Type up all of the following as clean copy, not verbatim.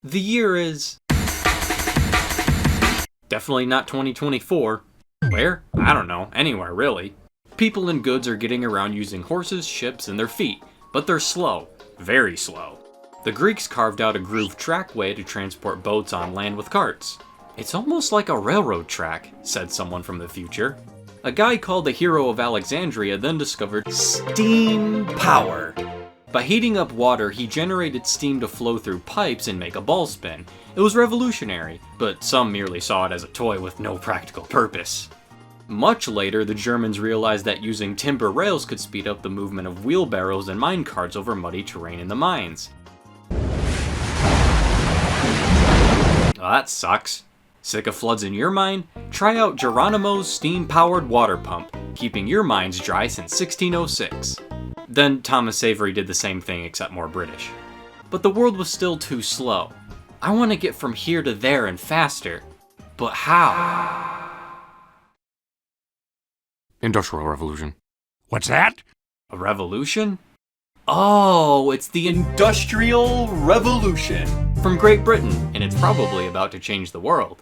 The year is... definitely not 2024. Where? I don't know. Anywhere, really. People and goods are getting around using horses, ships, and their feet, but they're slow. Very slow. The Greeks carved out a grooved trackway to transport boats on land with carts. It's almost like a railroad track, said someone from the future. A guy called the hero of Alexandria then discovered steam power. By heating up water, he generated steam to flow through pipes and make a ball spin. It was revolutionary, but some merely saw it as a toy with no practical purpose. Much later, the Germans realized that using timber rails could speed up the movement of wheelbarrows and mine carts over muddy terrain in the mines. Well, that sucks. Sick of floods in your mine? Try out Geronimo's steam-powered water pump, keeping your mines dry since 1606. Then Thomas Avery did the same thing except more British. But the world was still too slow. I want to get from here to there and faster. But how? Industrial Revolution. What's that? A revolution? Oh, it's the Industrial Revolution from Great Britain, and it's probably about to change the world.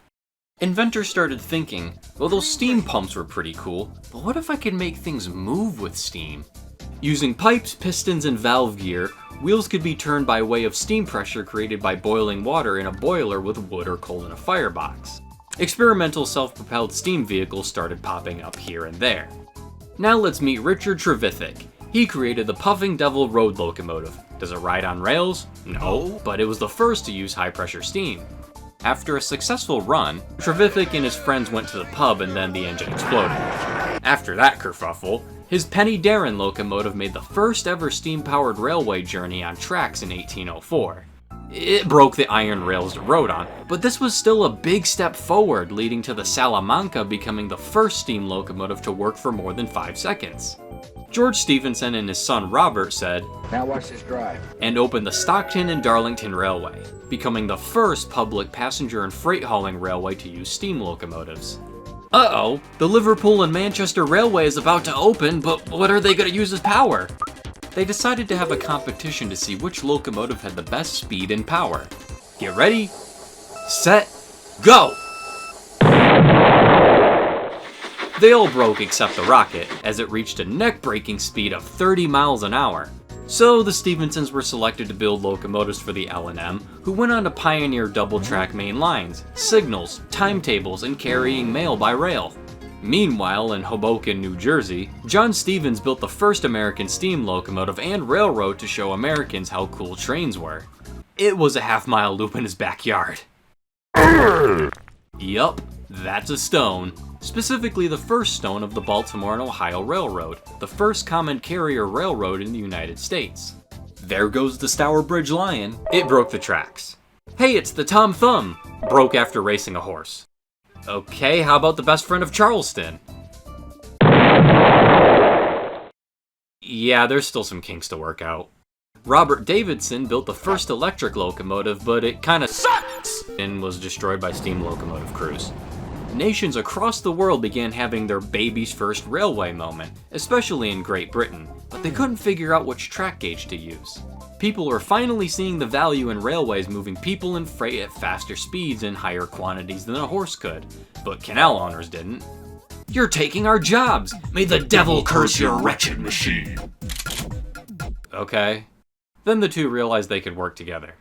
Inventors started thinking, well, those steam pumps were pretty cool, but what if I could make things move with steam? Using pipes, pistons, and valve gear, wheels could be turned by way of steam pressure created by boiling water in a boiler with wood or coal in a firebox. Experimental self-propelled steam vehicles started popping up here and there. Now let's meet Richard Trevithick. He created the Puffing Devil road locomotive. Does it ride on rails? No, but it was the first to use high-pressure steam. After a successful run, Trevithick and his friends went to the pub and then the engine exploded. After that kerfuffle, his Penny Darren locomotive made the first ever steam-powered railway journey on tracks in 1804. It broke the iron rails it rode on, but this was still a big step forward, leading to the Salamanca becoming the first steam locomotive to work for more than 5 seconds. George Stephenson and his son Robert said, "Now watch this drive," and opened the Stockton and Darlington Railway, becoming the first public passenger and freight hauling railway to use steam locomotives. Uh-oh, the Liverpool and Manchester Railway is about to open, but what are they going to use as power? They decided to have a competition to see which locomotive had the best speed and power. Get ready, set, go! They all broke except the rocket, as it reached a neck-breaking speed of 30 miles an hour. So the Stephensons were selected to build locomotives for the L&M, who went on to pioneer double-track main lines, signals, timetables, and carrying mail by rail. Meanwhile, in Hoboken, New Jersey, John Stevens built the first American steam locomotive and railroad to show Americans how cool trains were. It was a half-mile loop in his backyard. Yup, that's a stone. Specifically the first stone of the Baltimore and Ohio Railroad, the first common carrier railroad in the United States. There goes the Stourbridge Lion. It broke the tracks. Hey, it's the Tom Thumb. Broke after racing a horse. Okay, how about the best friend of Charleston? Yeah, there's still some kinks to work out. Robert Davidson built the first electric locomotive, but it kinda sucks and was destroyed by steam locomotive crews. Nations across the world began having their baby's first railway moment, especially in Great Britain, but they couldn't figure out which track gauge to use. People were finally seeing the value in railways moving people and freight at faster speeds and higher quantities than a horse could, but canal owners didn't. You're taking our jobs! May the devil curse your wretched machine! Okay. Then the two realized they could work together.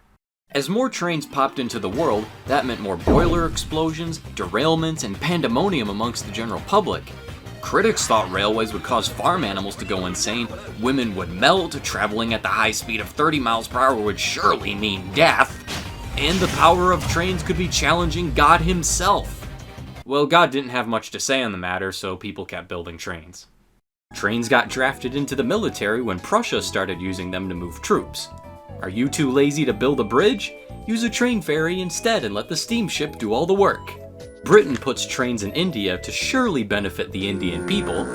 As more trains popped into the world, that meant more boiler explosions, derailments, and pandemonium amongst the general public. Critics thought railways would cause farm animals to go insane, women would melt, traveling at the high speed of 30 miles per hour would surely mean death, and the power of trains could be challenging God himself. Well, God didn't have much to say on the matter, so people kept building trains. Trains got drafted into the military when Prussia started using them to move troops. Are you too lazy to build a bridge? Use a train ferry instead and let the steamship do all the work. Britain puts trains in India to surely benefit the Indian people.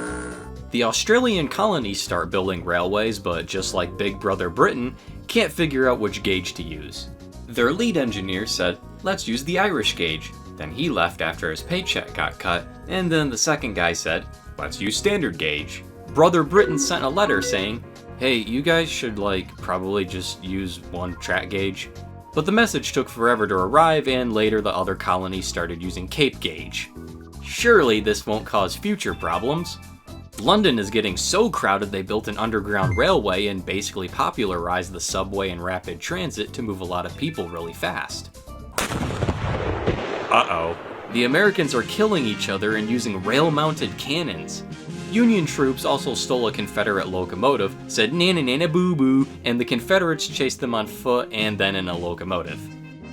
The Australian colonies start building railways, but just like Big Brother Britain, can't figure out which gauge to use. Their lead engineer said, let's use the Irish gauge. Then he left after his paycheck got cut, and then the second guy said, let's use standard gauge. Brother Britain sent a letter saying, hey, you guys should probably just use one track gauge. But the message took forever to arrive, and later the other colonies started using Cape gauge. Surely this won't cause future problems. London is getting so crowded they built an underground railway and basically popularized the subway and rapid transit to move a lot of people really fast. Uh-oh. The Americans are killing each other and using rail-mounted cannons. Union troops also stole a Confederate locomotive, said "nana nana boo boo," and the Confederates chased them on foot and then in a locomotive.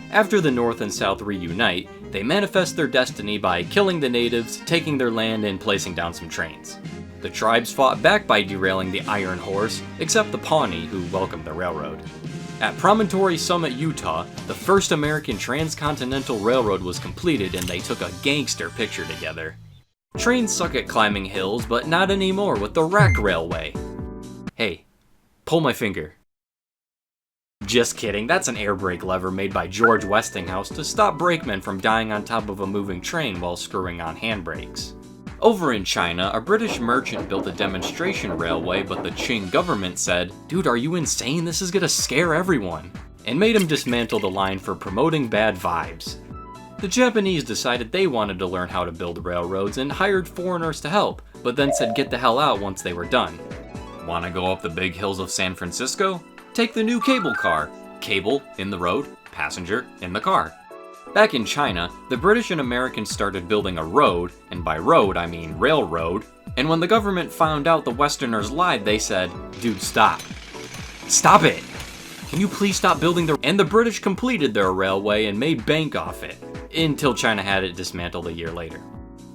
After the North and South reunite, they manifest their destiny by killing the natives, taking their land, and placing down some trains. The tribes fought back by derailing the Iron Horse, except the Pawnee, who welcomed the railroad. At Promontory Summit, Utah, the first American transcontinental railroad was completed and they took a gangster picture together. Trains suck at climbing hills, but not anymore with the rack railway. Hey, pull my finger. Just kidding, that's an air brake lever made by George Westinghouse to stop brakemen from dying on top of a moving train while screwing on handbrakes. Over in China, a British merchant built a demonstration railway, but the Qing government said, "Dude, are you insane? This is gonna scare everyone," and made him dismantle the line for promoting bad vibes. The Japanese decided they wanted to learn how to build railroads and hired foreigners to help, but then said get the hell out once they were done. Wanna go up the big hills of San Francisco? Take the new cable car. Cable in the road, passenger in the car. Back in China, the British and Americans started building a road, and by road I mean railroad, and when the government found out the Westerners lied, they said, "Dude, stop. Stop it! Can you please stop building the..." And the British completed their railway and made bank off it, until China had it dismantled a year later.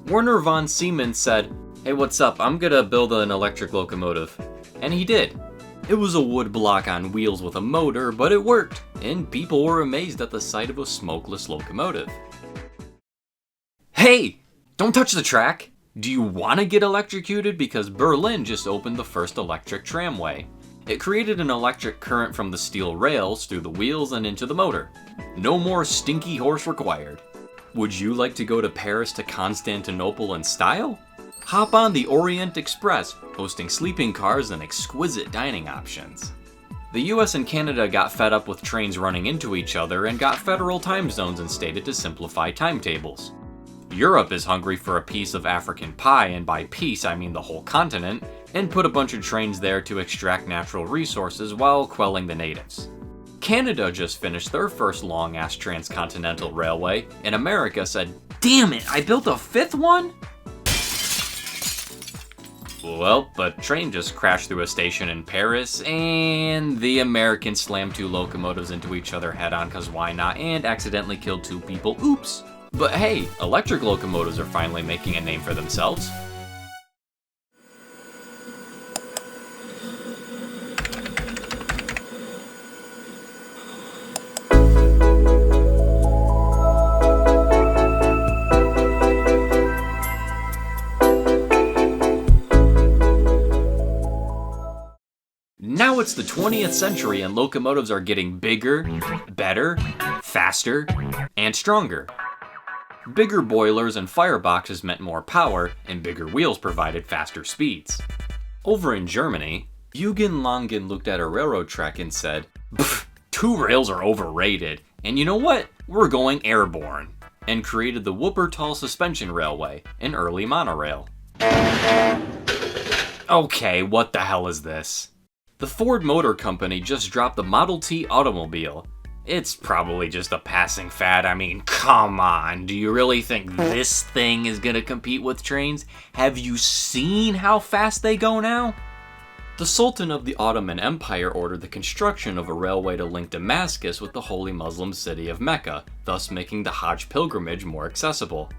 Werner von Siemens said, "Hey, what's up? I'm gonna build an electric locomotive." And he did. It was a wood block on wheels with a motor, but it worked, and people were amazed at the sight of a smokeless locomotive. Hey! Don't touch the track! Do you want to get electrocuted? Because Berlin just opened the first electric tramway. It created an electric current from the steel rails through the wheels and into the motor. No more stinky horse required. Would you like to go to Paris to Constantinople in style? Hop on the Orient Express, hosting sleeping cars and exquisite dining options. The US and Canada got fed up with trains running into each other and got federal time zones instated to simplify timetables. Europe is hungry for a piece of African pie, and by piece I mean the whole continent, and put a bunch of trains there to extract natural resources while quelling the natives. Canada just finished their first long-ass transcontinental railway, and America said, "Damn it, I built a fifth one?" Well, a train just crashed through a station in Paris, and the Americans slammed two locomotives into each other head-on cause why not, and accidentally killed two people, oops. But hey, electric locomotives are finally making a name for themselves. Now it's the 20th century and locomotives are getting bigger, better, faster, and stronger. Bigger boilers and fireboxes meant more power, and bigger wheels provided faster speeds. Over in Germany, Eugen Langen looked at a railroad track and said, "Two rails are overrated, and you know what? We're going airborne," and created the Wuppertal Suspension Railway, an early monorail. Okay, what the hell is this? The Ford Motor Company just dropped the Model T automobile. It's probably just a passing fad. I mean, come on, do you really think this thing is gonna compete with trains? Have you seen how fast they go now? The Sultan of the Ottoman Empire ordered the construction of a railway to link Damascus with the holy Muslim city of Mecca, thus making the Hajj pilgrimage more accessible.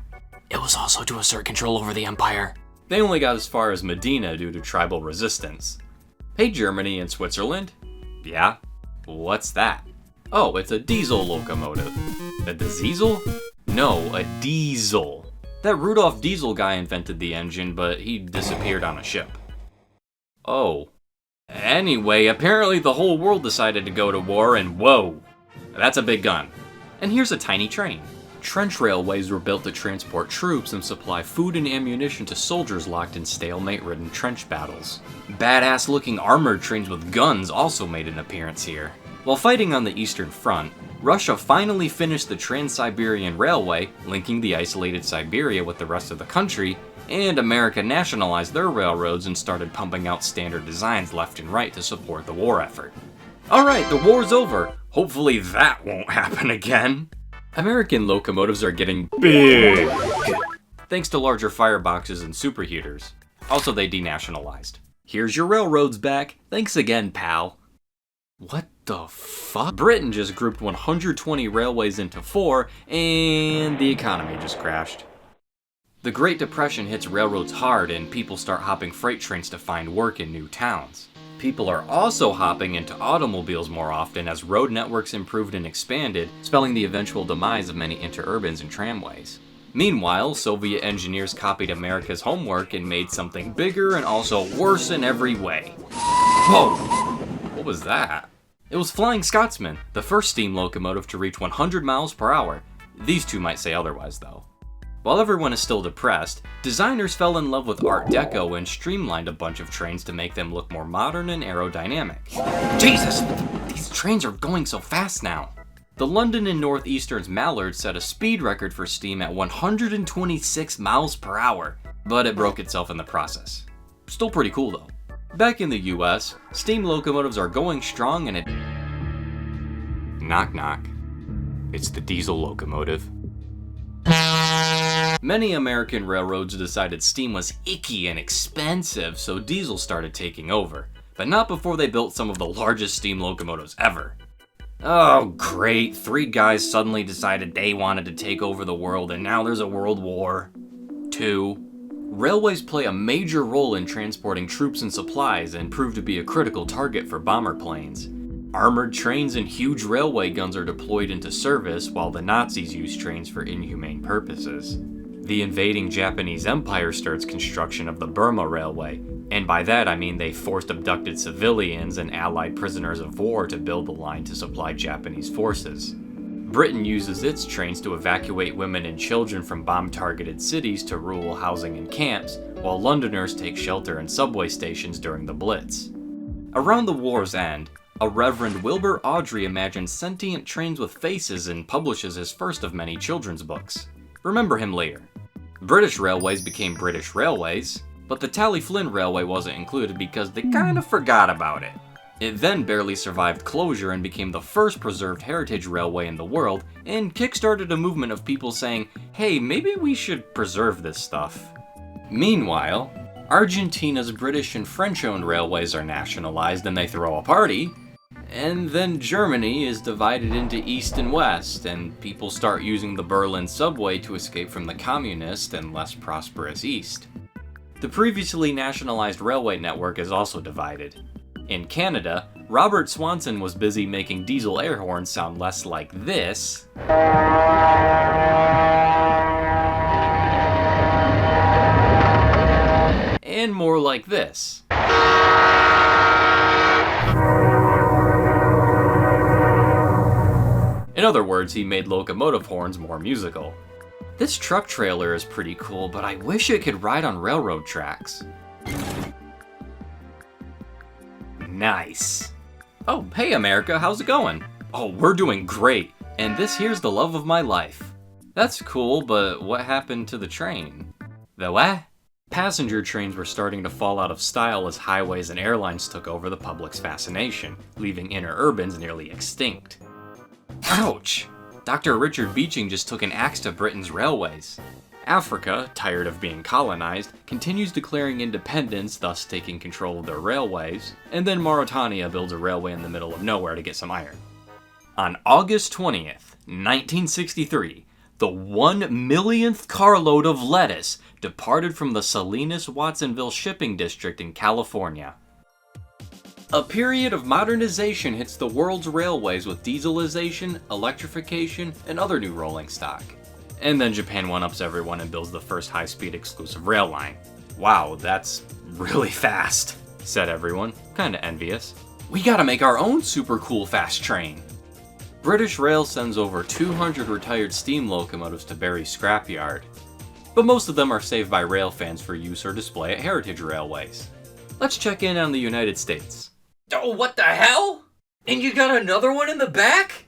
It was also to assert control over the empire. They only got as far as Medina due to tribal resistance. Hey, Germany and Switzerland? Yeah? What's that? Oh, it's a diesel locomotive. A diesel? No, a diesel. That Rudolf Diesel guy invented the engine, but he disappeared on a ship. Oh. Anyway, apparently the whole world decided to go to war, and whoa, that's a big gun. And here's a tiny train. Trench railways were built to transport troops and supply food and ammunition to soldiers locked in stalemate-ridden trench battles. Badass-looking armored trains with guns also made an appearance here. While fighting on the Eastern Front, Russia finally finished the Trans-Siberian Railway, linking the isolated Siberia with the rest of the country, and America nationalized their railroads and started pumping out standard designs left and right to support the war effort. Alright, the war's over. Hopefully that won't happen again. American locomotives are getting big, thanks to larger fireboxes and superheaters. Also, they denationalized. Here's your railroads back. Thanks again, pal. What the fuck? Britain just grouped 120 railways into 4, and the economy just crashed. The Great Depression hits railroads hard, and people start hopping freight trains to find work in new towns. People are also hopping into automobiles more often as road networks improved and expanded, spelling the eventual demise of many interurbans and tramways. Meanwhile, Soviet engineers copied America's homework and made something bigger and also worse in every way. Whoa! What was that? It was Flying Scotsman, the first steam locomotive to reach 100 miles per hour. These two might say otherwise, though. While everyone is still depressed, designers fell in love with Art Deco and streamlined a bunch of trains to make them look more modern and aerodynamic. Jesus! These trains are going so fast now! The London and Northeastern's Mallard set a speed record for steam at 126 miles per hour, but it broke itself in the process. Still pretty cool though. Back in the US, steam locomotives are going strong and it... Knock knock. It's the diesel locomotive. Many American railroads decided steam was icky and expensive, so diesel started taking over, but not before they built some of the largest steam locomotives ever. Oh great, 3 guys suddenly decided they wanted to take over the world and now there's a World War II. Railways play a major role in transporting troops and supplies and prove to be a critical target for bomber planes. Armored trains and huge railway guns are deployed into service while the Nazis use trains for inhumane purposes. The invading Japanese Empire starts construction of the Burma Railway, and by that I mean they forced abducted civilians and Allied prisoners of war to build the line to supply Japanese forces. Britain uses its trains to evacuate women and children from bomb-targeted cities to rural housing and camps, while Londoners take shelter in subway stations during the Blitz. Around the war's end, a Reverend Wilbur Awdry imagines sentient trains with faces and publishes his first of many children's books. Remember him later. British railways became British Railways, but the Tally-Flynn Railway wasn't included because they kinda forgot about it. It then barely survived closure and became the first preserved heritage railway in the world, and kickstarted a movement of people saying, hey, maybe we should preserve this stuff. Meanwhile, Argentina's British and French-owned railways are nationalized and they throw a party, and then Germany is divided into East and West, and people start using the Berlin subway to escape from the communist and less prosperous East. The previously nationalized railway network is also divided. In Canada, Robert Swanson was busy making diesel air horns sound less like this, and more like this. In other words, he made locomotive horns more musical. This truck trailer is pretty cool, but I wish it could ride on railroad tracks. Nice. Oh, hey America, how's it going? Oh, we're doing great, and this here's the love of my life. That's cool, but what happened to the train? The what? Passenger trains were starting to fall out of style as highways and airlines took over the public's fascination, leaving interurbans nearly extinct. Ouch! Dr. Richard Beeching just took an axe to Britain's railways. Africa, tired of being colonized, continues declaring independence, thus taking control of their railways, and then Mauritania builds a railway in the middle of nowhere to get some iron. On August 20th, 1963, the 1,000,000th carload of lettuce departed from the Salinas-Watsonville shipping district in California. A period of modernization hits the world's railways with dieselization, electrification, and other new rolling stock. And then Japan one-ups everyone and builds the first high-speed exclusive rail line. Wow, that's really fast, said everyone, kinda envious. We gotta make our own super cool fast train. British Rail sends over 200 retired steam locomotives to Barry's scrapyard. But most of them are saved by rail fans for use or display at heritage railways. Let's check in on the United States. Oh, what the hell? And you got another one in the back?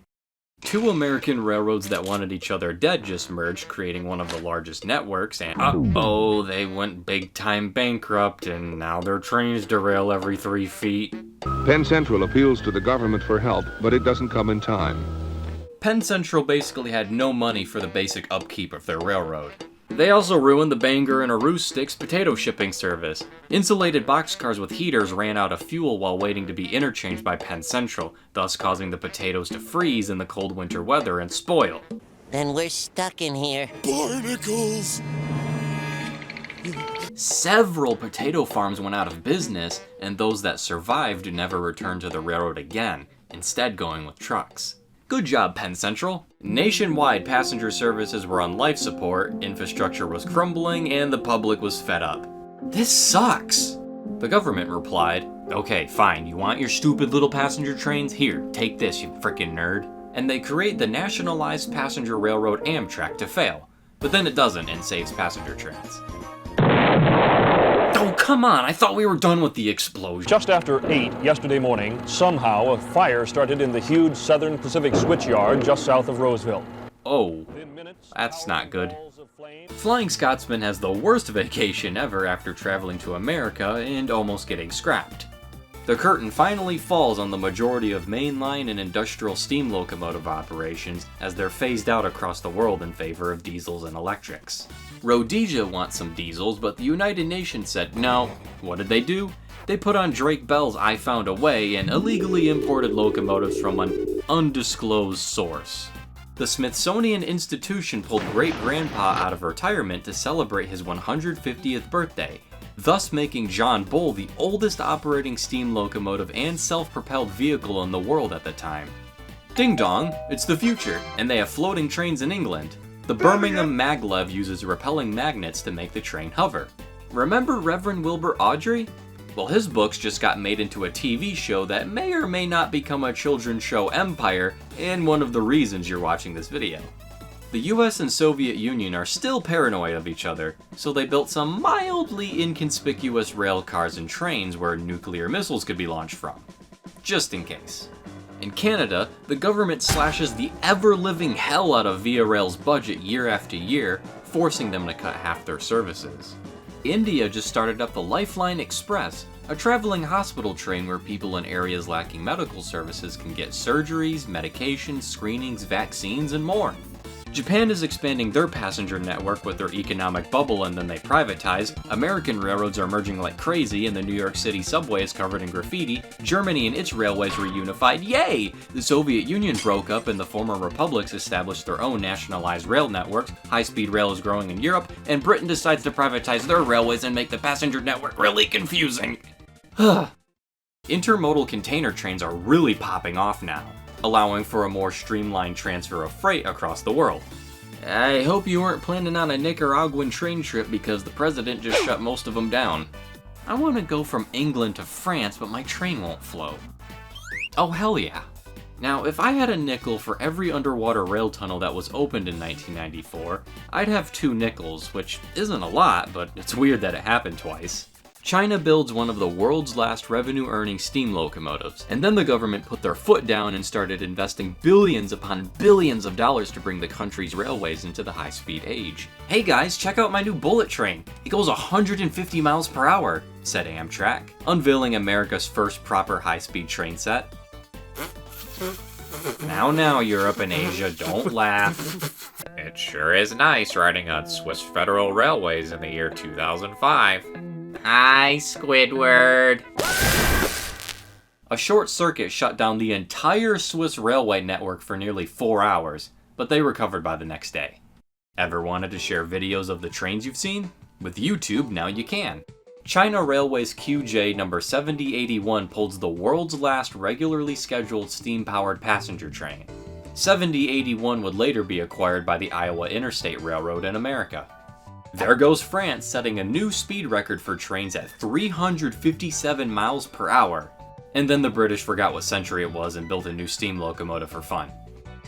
Two American railroads that wanted each other dead just merged, creating one of the largest networks, and uh-oh, they went big-time bankrupt, and now their trains derail every 3 feet. Penn Central appeals to the government for help, but it doesn't come in time. Penn Central basically had no money for the basic upkeep of their railroad. They also ruined the Bangor and Aroo Sticks potato shipping service. Insulated boxcars with heaters ran out of fuel while waiting to be interchanged by Penn Central, thus causing the potatoes to freeze in the cold winter weather and spoil. Then we're stuck in here. Barnacles! Several potato farms went out of business, and those that survived never returned to the railroad again, instead going with trucks. Good job, Penn Central. Nationwide passenger services were on life support, infrastructure was crumbling, and the public was fed up. This sucks! The government replied, okay, fine, you want your stupid little passenger trains? Here, take this, you frickin' nerd. And they create the nationalized passenger railroad Amtrak to fail. But then it doesn't and saves passenger trains. Oh, come on, I thought we were done with the explosion. Just after 8 yesterday morning, somehow a fire started in the huge Southern Pacific switchyard just south of Roseville. Oh, that's not good. Flying Scotsman has the worst vacation ever after traveling to America and almost getting scrapped. The curtain finally falls on the majority of mainline and industrial steam locomotive operations as they're phased out across the world in favor of diesels and electrics. Rhodesia wants some diesels, but the United Nations said no. What did they do? They put on Drake Bell's I Found a Way and illegally imported locomotives from an undisclosed source. The Smithsonian Institution pulled great-grandpa out of retirement to celebrate his 150th birthday, thus making John Bull the oldest operating steam locomotive and self-propelled vehicle in the world at the time. Ding dong, it's the future, and they have floating trains in England. The Birmingham maglev uses repelling magnets to make the train hover. Remember Reverend Wilbur Awdry? Well, his books just got made into a TV show that may or may not become a children's show empire, and one of the reasons you're watching this video. The US and Soviet Union are still paranoid of each other, so they built some mildly inconspicuous rail cars and trains where nuclear missiles could be launched from. Just in case. In Canada, the government slashes the ever-living hell out of Via Rail's budget year after year, forcing them to cut half their services. India just started up the Lifeline Express, a traveling hospital train where people in areas lacking medical services can get surgeries, medications, screenings, vaccines, and more. Japan is expanding their passenger network with their economic bubble and then they privatize. American railroads are merging like crazy and the New York City subway is covered in graffiti. Germany and its railways reunified. Yay! The Soviet Union broke up and the former republics established their own nationalized rail networks. High-speed rail is growing in Europe, and Britain decides to privatize their railways and make the passenger network really confusing. Intermodal container trains are really popping off now, allowing for a more streamlined transfer of freight across the world. I hope you weren't planning on a Nicaraguan train trip because the president just shut most of them down. I want to go from England to France, but my train won't flow. Oh hell yeah. Now, if I had a nickel for every underwater rail tunnel that was opened in 1994, I'd have 2 nickels, which isn't a lot, but it's weird that it happened twice. China builds one of the world's last revenue-earning steam locomotives, and then the government put their foot down and started investing billions upon billions of dollars to bring the country's railways into the high-speed age. Hey guys, check out my new bullet train. It goes 150 miles per hour, said Amtrak, unveiling America's first proper high-speed train set. Now, Europe and Asia, don't laugh. It sure is nice riding on Swiss Federal Railways in the year 2005. Hi, Squidward. A short circuit shut down the entire Swiss railway network for nearly 4 hours, but they recovered by the next day. Ever wanted to share videos of the trains you've seen? With YouTube, now you can. China Railways QJ number 7081 pulls the world's last regularly scheduled steam-powered passenger train. 7081 would later be acquired by the Iowa Interstate Railroad in America. There goes France setting a new speed record for trains at 357 miles per hour. And then the British forgot what century it was and built a new steam locomotive for fun.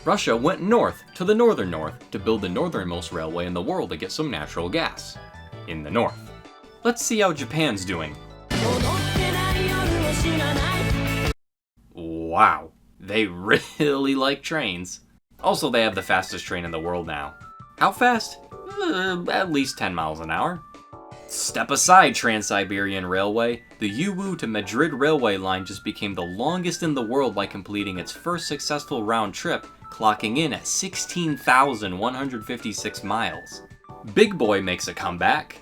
Russia went north to the northern north to build the northernmost railway in the world to get some natural gas. In the north. Let's see how Japan's doing. Wow. They really like trains. Also, they have the fastest train in the world now. How fast? At least 10 miles an hour. Step aside, Trans-Siberian Railway. The Yiwu to Madrid railway line just became the longest in the world by completing its first successful round trip, clocking in at 16,156 miles. Big Boy makes a comeback.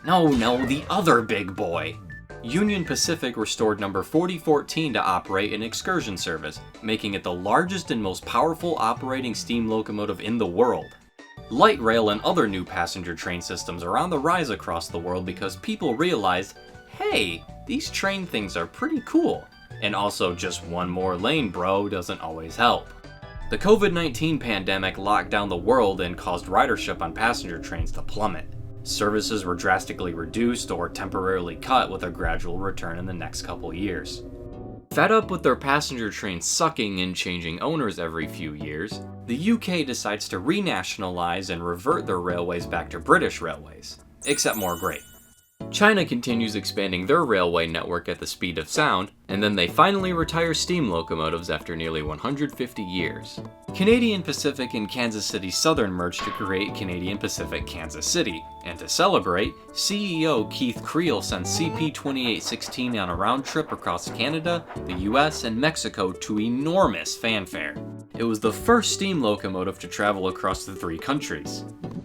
No, the other Big Boy. Union Pacific restored number 4014 to operate an excursion service, making it the largest and most powerful operating steam locomotive in the world. Light rail and other new passenger train systems are on the rise across the world because people realized, hey, these train things are pretty cool. And also, just one more lane, bro, doesn't always help. The COVID-19 pandemic locked down the world and caused ridership on passenger trains to plummet. Services were drastically reduced or temporarily cut, with a gradual return in the next couple years. Fed up with their passenger trains sucking and changing owners every few years, the UK decides to renationalize and revert their railways back to British railways, except more great. China continues expanding their railway network at the speed of sound, and then they finally retire steam locomotives after nearly 150 years. Canadian Pacific and Kansas City Southern merged to create Canadian Pacific Kansas City, and to celebrate, CEO Keith Creel sent CP2816 on a round trip across Canada, the US, and Mexico to enormous fanfare. It was the first steam locomotive to travel across the three countries.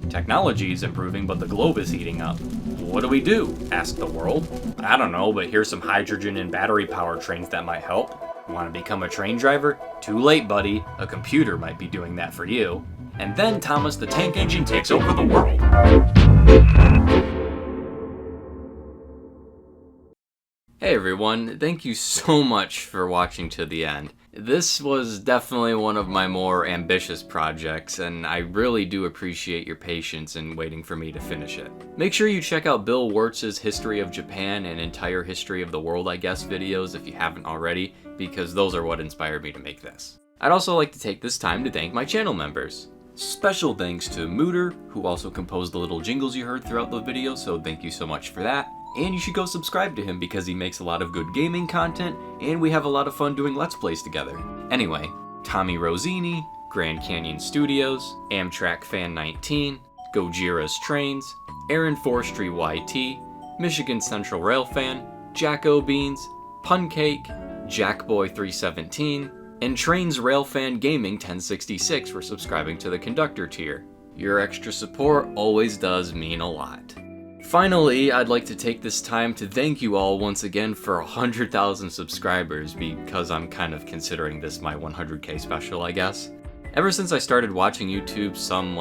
Technology is improving, but the globe is heating up. What do we do? Asked the world. I don't know, but here's some hydrogen and battery powered trains that might help. Want to become a train driver? Too late, buddy. A computer might be doing that for you. And then Thomas the Tank Engine takes over the world. Hey everyone, thank you so much for watching to the end. This was definitely one of my more ambitious projects, and I really do appreciate your patience in waiting for me to finish it. Make sure you check out Bill Wirtz's History of Japan and Entire History of the World, I guess, videos if you haven't already, because those are what inspired me to make this. I'd also like to take this time to thank my channel members. Special thanks to Mooter, who also composed the little jingles you heard throughout the video, so thank you so much for that. And you should go subscribe to him because he makes a lot of good gaming content, and we have a lot of fun doing Let's Plays together. Anyway, Tommy Rosini, Grand Canyon Studios, Amtrak Fan 19, Gojira's Trains, Aaron Forestry YT, Michigan Central Rail Fan, Jacko Beans, Puncake, Jackboy317, and Trains Railfan Gaming 1066 for subscribing to the Conductor tier. Your extra support always does mean a lot. Finally, I'd like to take this time to thank you all once again for 100,000 subscribers, because I'm kind of considering this my 100k special, I guess. Ever since I started watching YouTube some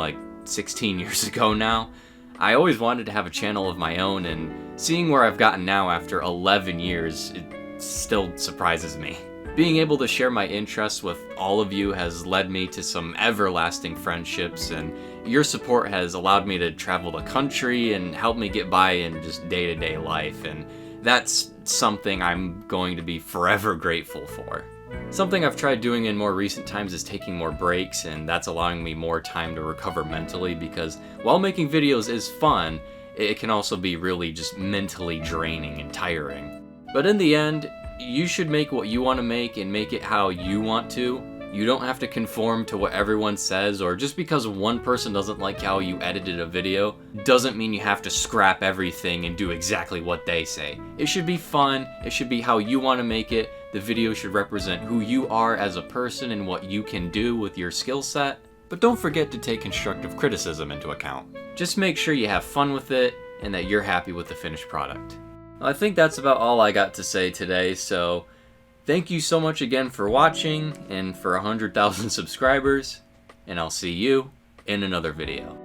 16 years ago now, I always wanted to have a channel of my own, and seeing where I've gotten now after 11 years, it still surprises me. Being able to share my interests with all of you has led me to some everlasting friendships, and your support has allowed me to travel the country and help me get by in just day-to-day life, and that's something I'm going to be forever grateful for. Something I've tried doing in more recent times is taking more breaks, and that's allowing me more time to recover mentally, because while making videos is fun, it can also be really just mentally draining and tiring. But in the end, you should make what you want to make and make it how you want to. You don't have to conform to what everyone says, or just because one person doesn't like how you edited a video doesn't mean you have to scrap everything and do exactly what they say. It should be fun, it should be how you want to make it, the video should represent who you are as a person and what you can do with your skill set, but don't forget to take constructive criticism into account. Just make sure you have fun with it and that you're happy with the finished product. I think that's about all I got to say today, so thank you so much again for watching and for 100,000 subscribers, and I'll see you in another video.